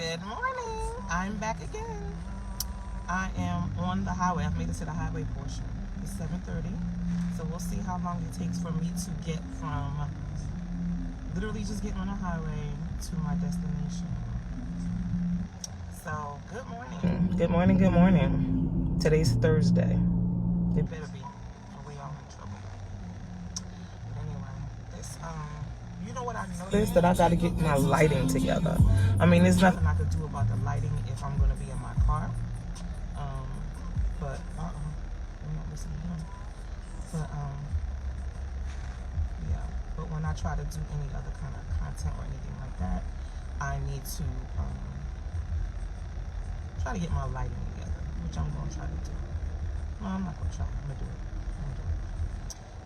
Good morning. I'm back again. I am on the highway. I've made it to the highway portion. It's 7:30. So we'll see how long it takes for me to get from literally just getting on the highway to my destination. So, good morning. Good morning, good morning. Today's Thursday. It better be. We all in trouble. But anyway, it's you know what I noticed? That I gotta get my lighting together. I mean, there's nothing I could do about the lighting if I'm gonna be in my car. But I'm not listening to him. But yeah. But when I try to do any other kind of content or anything like that, I need to try to get my lighting together, which I'm gonna try to do. No, I'm not gonna try. I'm gonna do it.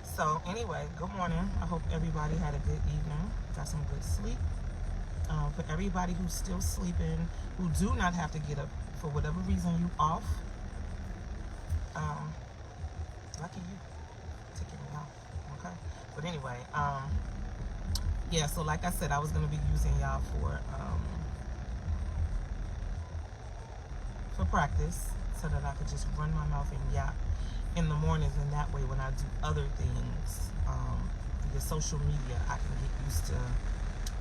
So anyway, good morning. I hope everybody had a good evening, got some good sleep. For everybody who's still sleeping, who do not have to get up for whatever reason you off, lucky you, taking me off, okay? But anyway, yeah, so like I said, I was gonna be using y'all for practice, so that I could just run my mouth and yap in the mornings, and that way when I do other things via social media, I can get used to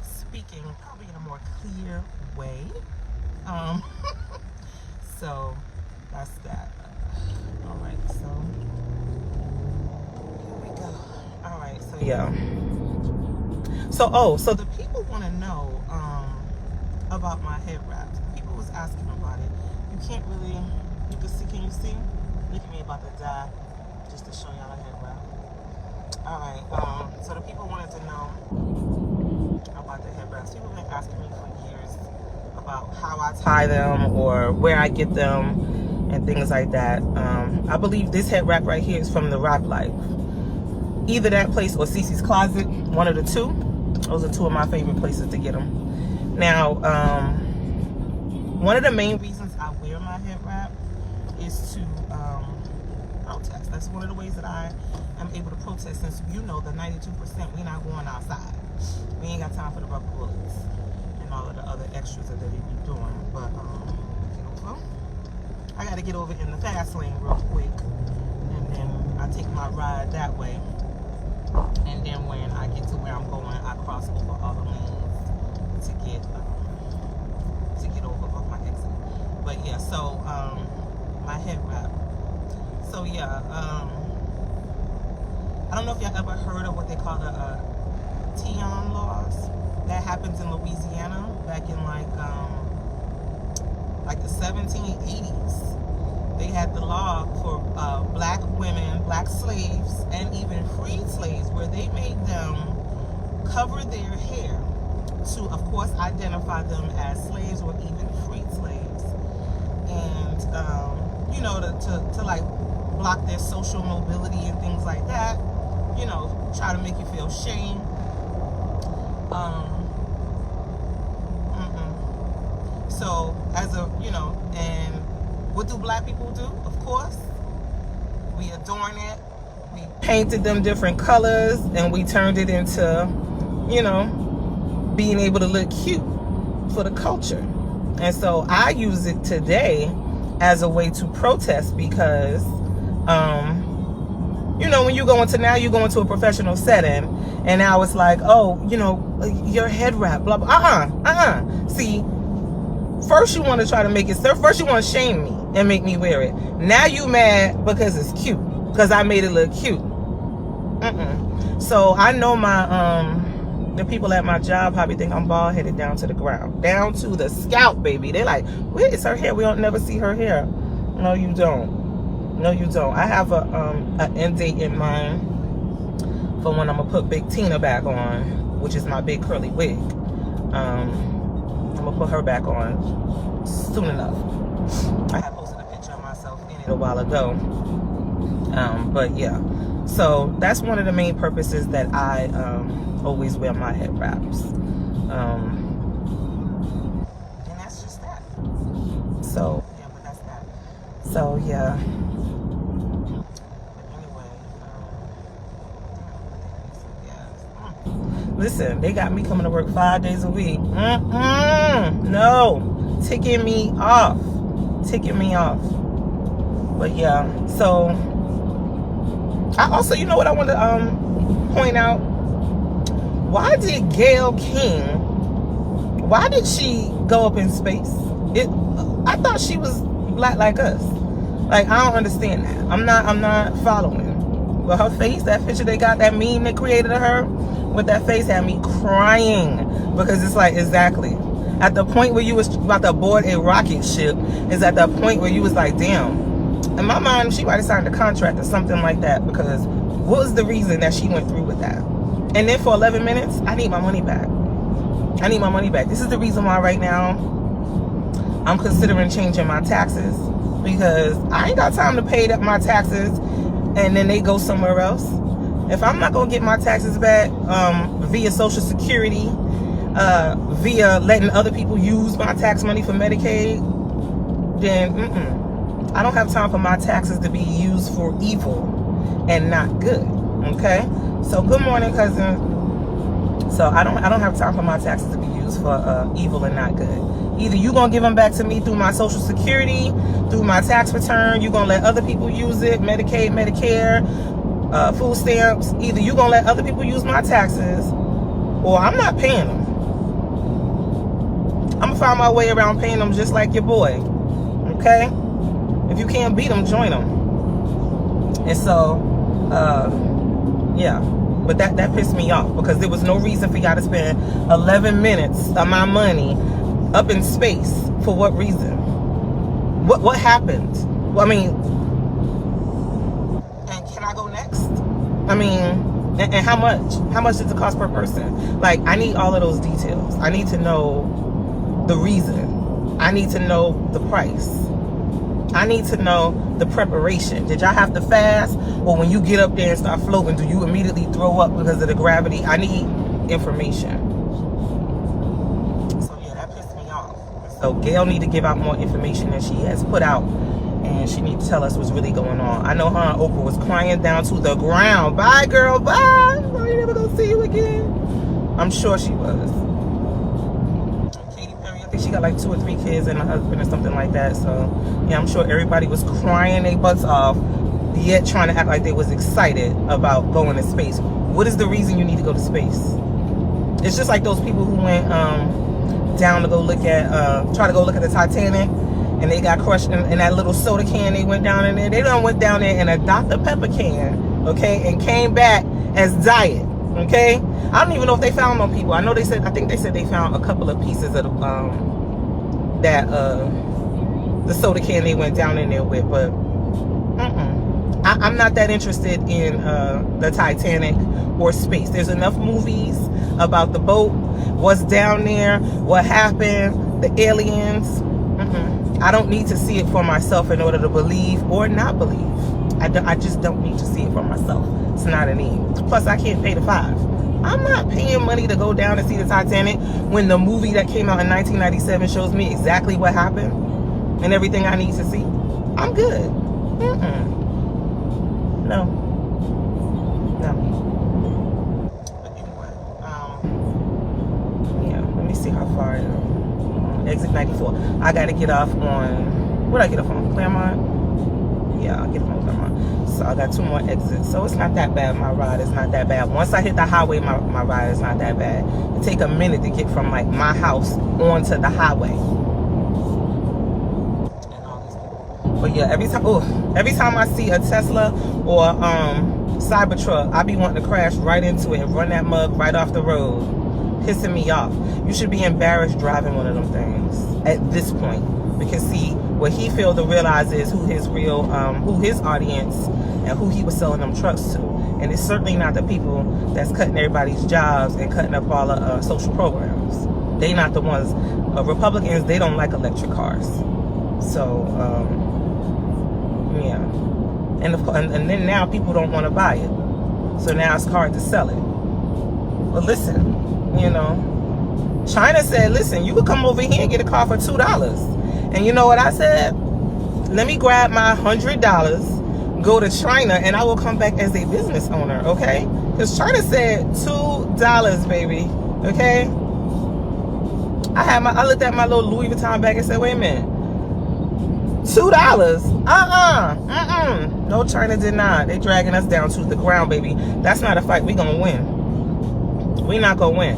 speaking probably in a more clear way. So that's that. All right, so here we go. All right, so yeah. So the people want to know about my head wraps. People was asking about it. You can't really, you can see, can you see? Look at me about to die, just to show y'all a head wrap. All right, so the people wanted to know about the head wraps. People have been asking me for years about how I tie them or where I get them and things like that. I believe this head wrap right here is from the Wrap Life. Either that place or Cece's Closet, one of the two. Those are two of my favorite places to get them. Now, one of the main reasons I wear my head wrap is to protest. That's one of the ways that I am able to protest, since you know the 92% we're not going outside. We ain't got time for the rubber bullets and all of the other extras that they be doing. But I got to get over in the fast lane real quick, and then I take my ride that way. And then when I get to where I'm going, I cross over all the lanes to get over off my exit. But yeah, so my head wrap. So yeah, I don't know if y'all ever heard of what they call the Tion laws. That happens in Louisiana back in like the 1780s. They had the law for black women, black slaves, and even freed slaves, where they made them cover their hair to, of course, identify them as slaves or even freed slaves, and you know, to like block their social mobility and things like that. You know, try to make you feel shame. So as a, you know, and what do black people do? Of course, we adorn it. We painted them different colors, and we turned it into, you know, being able to look cute for the culture. And so I use it today as a way to protest, because, you know, when you go into a professional setting, and now it's like, oh, you know, your head wrap, blah, blah. See, first you want to try to make it, first you want to shame me and make me wear it. Now you mad because it's cute, because I made it look cute. So I know the people at my job probably think I'm bald headed down to the ground, down to the scalp, baby. They're like, where is her hair? We don't never see her hair. No, you don't. No, you don't. I have an end date in mind for when I'm gonna put Big Tina back on, which is my big curly wig. I'm gonna put her back on soon enough. I had posted a picture of myself in it a while ago. But yeah, so that's one of the main purposes that I always wear my head wraps. And that's just that. So yeah, but that's that. So yeah. But anyway, Listen, they got me coming to work 5 days a week. No. ticking me off. But yeah, so I also, you know what I want to point out? Why did Gayle King, why did she go up in space? I thought she was black like us. Like, I don't understand that. I'm not following. But her face, that picture they got, that meme they created of her with that face had me crying, because it's like, exactly at the point where you was about to board a rocket ship is at the point where you was like, damn. In my mind, she might have signed a contract or something like that, because what was the reason that she went through with that? And then for 11 minutes, I need my money back. I need my money back. This is the reason why right now I'm considering changing my taxes, because I ain't got time to pay my taxes and then they go somewhere else. If I'm not gonna get my taxes back via Social Security, via letting other people use my tax money for Medicaid, then I don't have time for my taxes to be used for evil and not good. Okay? So good morning, cousin. So I don't have time for my taxes to be used for evil and not good. Either you gonna give them back to me through my Social Security, through my tax return, you gonna let other people use it, Medicaid, Medicare, food stamps. Either you gonna let other people use my taxes, or I'm not paying them. I'm gonna find my way around paying them just like your boy. Okay? If you can't beat them, join them. And so, yeah. But that pissed me off, because there was no reason for y'all to spend 11 minutes of my money up in space. For what reason? What happened? Well, I mean, and can I go next? I mean, and how much? How much does it cost per person? Like, I need all of those details. I need to know the reason. I need to know the price. I need to know the preparation. Did y'all have to fast? Or when you get up there and start floating, do you immediately throw up because of the gravity? I need information. So yeah, that pissed me off. So Gayle need to give out more information than she has put out. And she need to tell us what's really going on. I know her and Oprah was crying down to the ground. Bye, girl, bye. I ain't never gonna see you again. I'm sure she was. She got like 2 or 3 kids and a husband or something like that. So yeah, I'm sure everybody was crying their butts off, yet trying to act like they was excited about going to space. What is the reason you need to go to space? It's just like those people who went down to go look at try to go look at the Titanic, and they got crushed in that little soda can. They went down in there. They done went down there in a Dr. Pepper can, okay, and came back as diet. Okay, I don't even know if they found no people. I know they said, I think they said they found a couple of pieces of the soda can they went down in there with, but I'm not that interested in the Titanic or space. There's enough movies about the boat, what's down there, what happened, the aliens. I don't need to see it for myself in order to believe or not believe. I just don't need to see it for myself. It's not a need. Plus, I can't pay the $5. I'm not paying money to go down and see the Titanic when the movie that came out in 1997 shows me exactly what happened and everything I need to see. I'm good. No. But anyway, yeah, let me see how far I am. Exit 94. I got to get off on, what did I get off on? Claremont? Yeah, I'll get off on Claremont. So I got 2 more exits. So it's not that bad. My ride is not that bad. Once I hit the highway, my ride is not that bad. It take a minute to get from like my house onto the highway. But yeah, every time I see a Tesla or Cybertruck, I be wanting to crash right into it and run that mug right off the road, pissing me off. You should be embarrassed driving one of them things at this point, because see, what he failed to realize is who his real, who his audience and who he was selling them trucks to. And it's certainly not the people that's cutting everybody's jobs and cutting up all the social programs. They not the ones. Republicans, they don't like electric cars. So, yeah. And then now people don't want to buy it. So now it's hard to sell it. But listen, you know, China said, listen, you could come over here and get a car for $2. And you know what I said? Let me grab my $100, go to China, and I will come back as a business owner, okay? Because China said $2, baby, okay? I looked at my little Louis Vuitton bag and said, wait a minute, $2? No, China did not. They dragging us down to the ground, baby. That's not a fight. We gonna win. We not gonna win.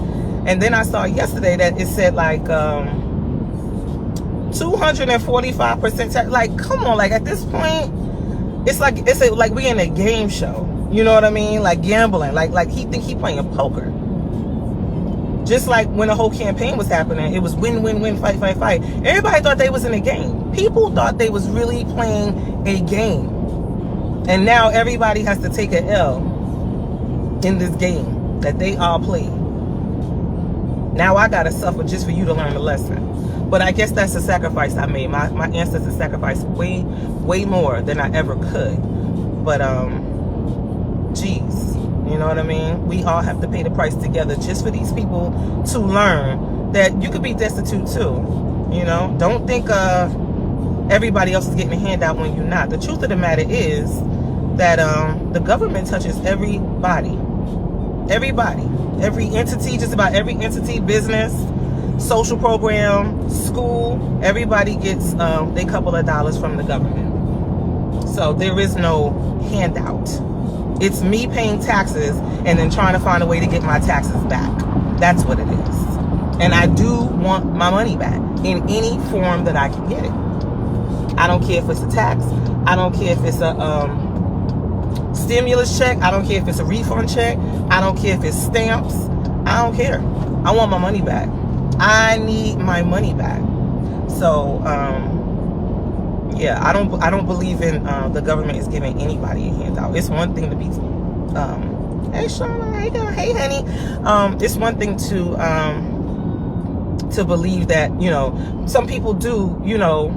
And then I saw yesterday that it said like 245% tax. Like, come on, like at this point, it's like we in a game show. You know what I mean? Like gambling. Like he think he playing poker. Just like when the whole campaign was happening, it was win, win, win, fight, fight, fight. Everybody thought they was in a game. People thought they was really playing a game. And now everybody has to take an L in this game that they all played. Now I gotta suffer just for you to learn the lesson. But I guess that's the sacrifice I made. My ancestors sacrificed way, way more than I ever could. But geez, you know what I mean? We all have to pay the price together just for these people to learn that you could be destitute too. You know, don't think everybody else is getting a handout when you're not. The truth of the matter is that the government touches everybody. Everybody. Every entity, just about every entity, business, social program, school, everybody gets a couple of dollars from the government. So there is no handout. It's me paying taxes and then trying to find a way to get my taxes back. That's what it is. And I do want my money back in any form that I can get it. I don't care if it's a tax. I don't care if it's a stimulus check. I don't care if it's a refund check. I don't care if it's stamps. I don't care. I want my money back. I need my money back. So yeah, I don't believe in the government is giving anybody a handout. It's one thing to be hey Shauna, how you doing? Hey honey. It's one thing to believe that, you know, some people do, you know,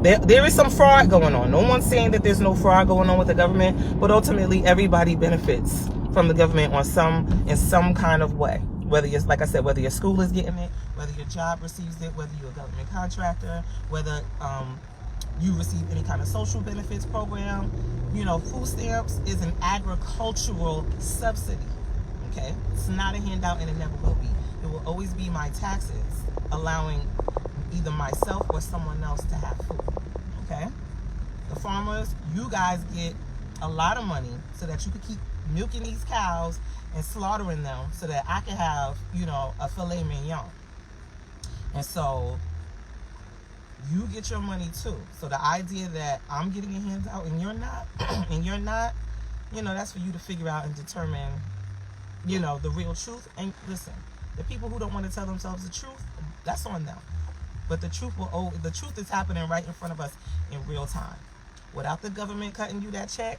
there is some fraud going on. No one's saying that there's no fraud going on with the government, but ultimately everybody benefits from the government in some kind of way. Whether it's, like I said, whether your school is getting it, whether your job receives it, whether you're a government contractor, whether you receive any kind of social benefits program. You know, food stamps is an agricultural subsidy. Okay, it's not a handout, and it never will be. It will always be my taxes allowing either myself or someone else to have food. Okay, the farmers, you guys get a lot of money so that you can keep milking these cows and slaughtering them so that I can have, you know, a filet mignon. And so you get your money too. So the idea that I'm getting a handout and you're not, you know, that's for you to figure out and determine, you know, the real truth. And listen, the people who don't want to tell themselves the truth, that's on them. But the truth the truth is happening right in front of us in real time. Without the government cutting you that check,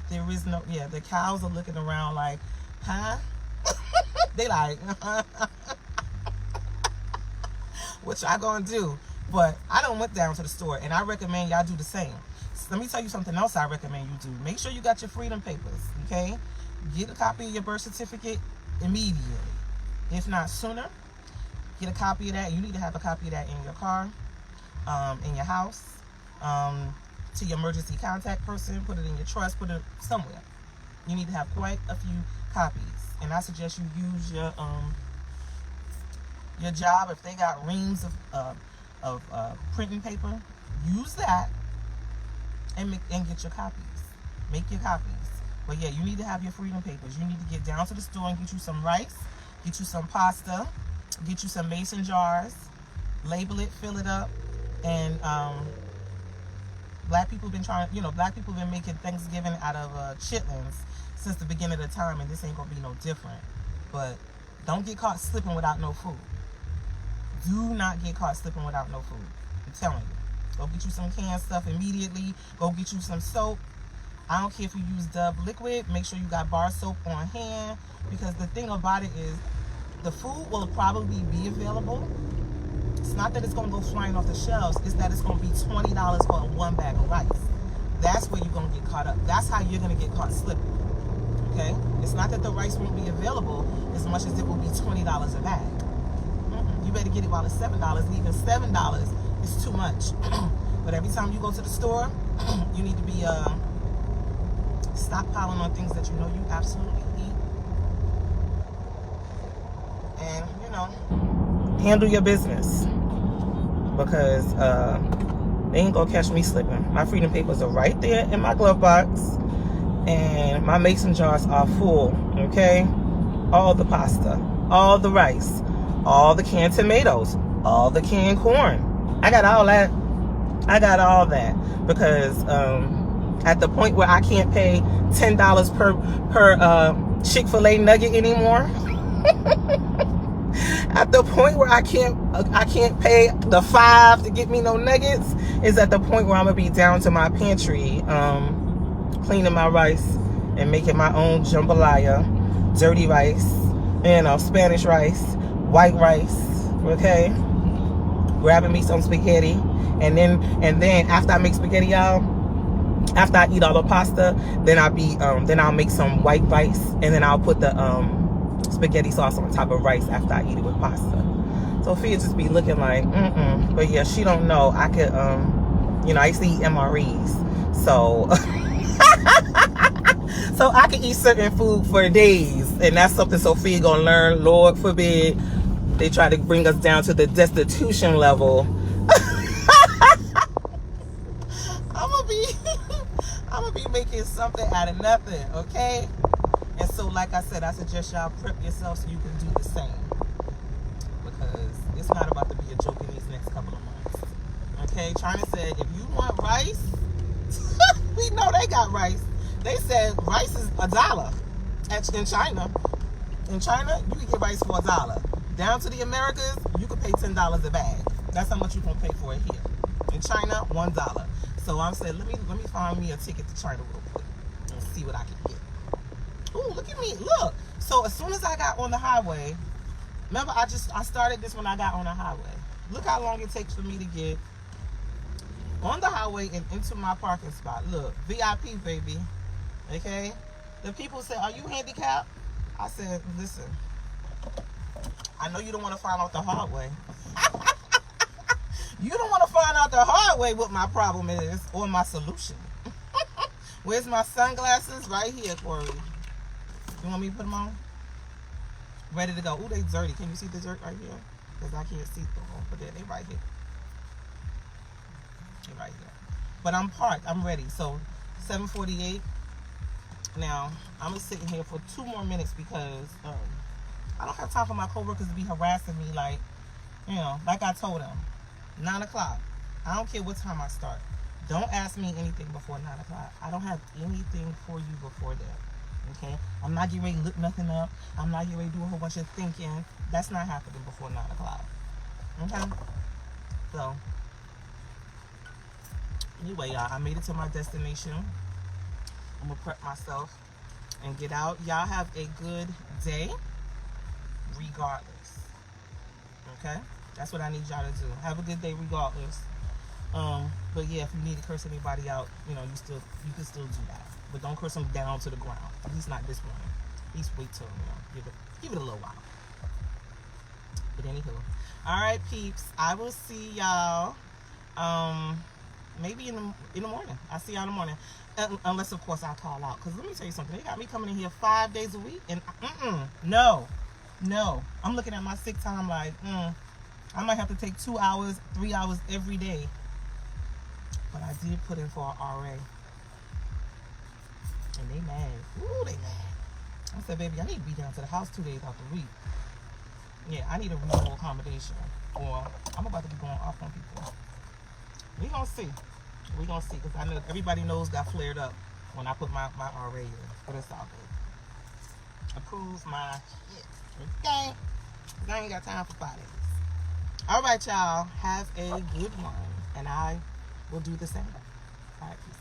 there is no, yeah, the cows are looking around like, huh? They like, what y'all gonna do? But I done went down to the store, and I recommend y'all do the same. So let me tell you something else I recommend you do. Make sure you got your freedom papers, okay? Get a copy of your birth certificate immediately. If not sooner, get a copy of that. You need to have a copy of that in your car, in your house, to your emergency contact person. Put it in your trust. Put it somewhere. You need to have quite a few copies. And I suggest you use your job, if they got reams of printing paper, use that and get your copies. Make your copies. But yeah, you need to have your freedom papers. You need to get down to the store and get you some rice, get you some pasta, get you some mason jars, label it, fill it up, and black people been making Thanksgiving out of chitlins since the beginning of the time, and this ain't gonna be no different. But don't get caught slipping without no food. Do not get caught slipping without no food. I'm telling you. Go get you some canned stuff immediately. Go get you some soap. I don't care if you use Dove liquid. Make sure you got bar soap on hand, because the thing about it is the food will probably be available. It's not that it's going to go flying off the shelves. It's that it's going to be $20 for one bag of rice. That's where you're going to get caught up. That's how you're going to get caught slipping. Okay? It's not that the rice won't be available as much as it will be $20 a bag. You better get it while it's $7. And even $7 is too much. But every time you go to the store, you need to be stockpiling on things that you know you absolutely need. And, you know, handle your business, because they ain't gonna catch me slipping. My freedom papers are right there in my glove box, and my mason jars are full. Okay, all the pasta, all the rice, all the canned tomatoes, all the canned corn. I got all that. I got all that, because at the point where I can't pay $10 per Chick-fil-A nugget anymore, at the point where I can't pay the $5 to get me no nuggets, is at the point where I'm gonna be down to my pantry, cleaning my rice and making my own jambalaya, dirty rice, Spanish rice, white rice. Okay, grabbing me some spaghetti, and then after I make spaghetti, y'all, after I eat all the pasta, then I'll make some white rice, and then I'll put the spaghetti sauce on top of rice after I eat it with pasta. Sophia just be looking like, but yeah, she don't know I could, I used to eat MREs, so so I can eat certain food for days, and that's something Sophia gonna learn. Lord forbid they try to bring us down to the destitution level. I'm gonna be making something out of nothing, okay? And so, like I said, I suggest y'all prep yourself so you can do the same, because it's not about to be a joke in these next couple of months. Okay, China said if you want rice, we know they got rice. They said rice is $1 in China. In China, you can get rice for $1. Down to the Americas, you can pay $10 a bag. That's how much you gonna pay for it here. In China, $1. So I'm saying, let me find me a ticket to China real quick and see what I can get. Ooh, look at me, look. So as soon as I got on the highway, remember I started this when I got on the highway. Look how long it takes for me to get on the highway and into my parking spot. Look, VIP, baby. Okay? The people said, are you handicapped? I said, listen, I know you don't want to find out the hard way. You don't want to find out the hard way what my problem is or my solution. Where's my sunglasses? Right here, Corey. You want me to put them on? Ready to go. Ooh, they dirty. Can you see the dirt right here? Because I can't see them. But they right here. They right here. But I'm parked. I'm ready. So 7:48. Now I'm just sitting here for 2 more minutes because I don't have time for my coworkers to be harassing me like I told them. 9 o'clock. I don't care what time I start. Don't ask me anything before 9 o'clock. I don't have anything for you before that. Okay? I'm not getting ready to look nothing up. I'm not getting ready to do a whole bunch of thinking. That's not happening before 9 o'clock. Okay? So, anyway, y'all, I made it to my destination. I'm going to prep myself and get out. Y'all have a good day regardless. Okay? That's what I need y'all to do. Have a good day regardless. But yeah, if you need to curse anybody out, you can still do that. But don't curse them down to the ground. At least not this morning. At least wait till give it a little while. But anywho, all right, peeps. I will see y'all. Maybe in the morning. I'll see y'all in the morning, unless of course I call out. Cause let me tell you something. They got me coming in here 5 days a week, and no. I'm looking at my sick time like I might have to take 2 hours, 3 hours every day. But I did put in for an RA. And they mad. Ooh, they mad. I said, baby, I need to be down to the house 2 days out the week. Yeah, I need a reasonable accommodation. Or I'm about to be going off on people. We gonna see. We gonna see. Because I know everybody knows got flared up when I put my RA in. But it's all good. Approve my shit. Okay? Because I ain't got time for parties. All right, y'all. Have a good one. And I will do the same. All right, peace.